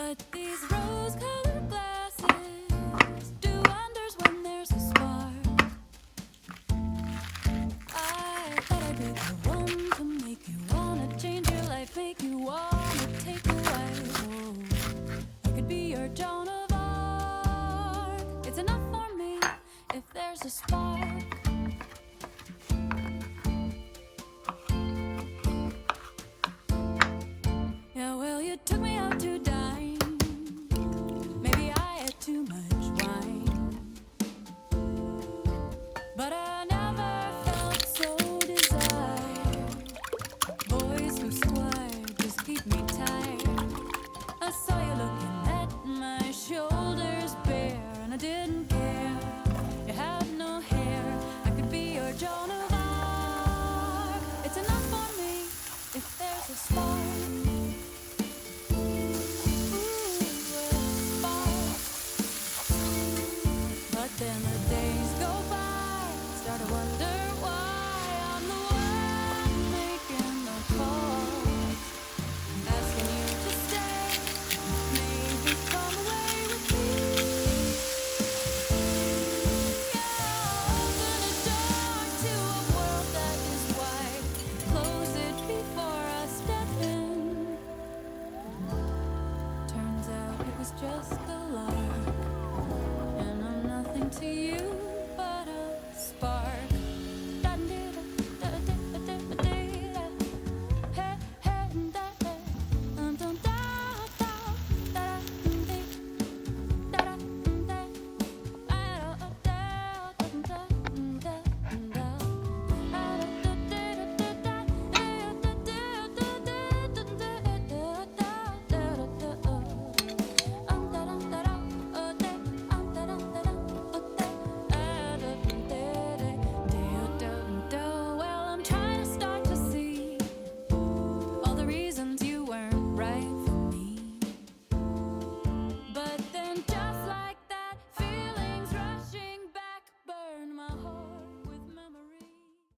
But these rose-colored glasses do wonders when there's a spark. I thought I'd be the one to make you wanna change your life, make you wanna take a wife. Oh, I could be your Joan of Arc. It's enough for me if there's a spark. Yeah, well, you took me out to dine. Maybe I had too much wine, but I never felt so desired. Boys who squire just keep me tired. I saw you looking at my shoulders bare, and I didn't care. You had no hair. I could be your Joan of Arc. It's enough for me if there's a spark. Then the days go by, start to wonder why I'm the one making the calls, asking you to stay, maybe come away with me. Yeah, open a door to a world that is wide, close it before I step in. Turns out it was just a lie, and I'm nothing to you.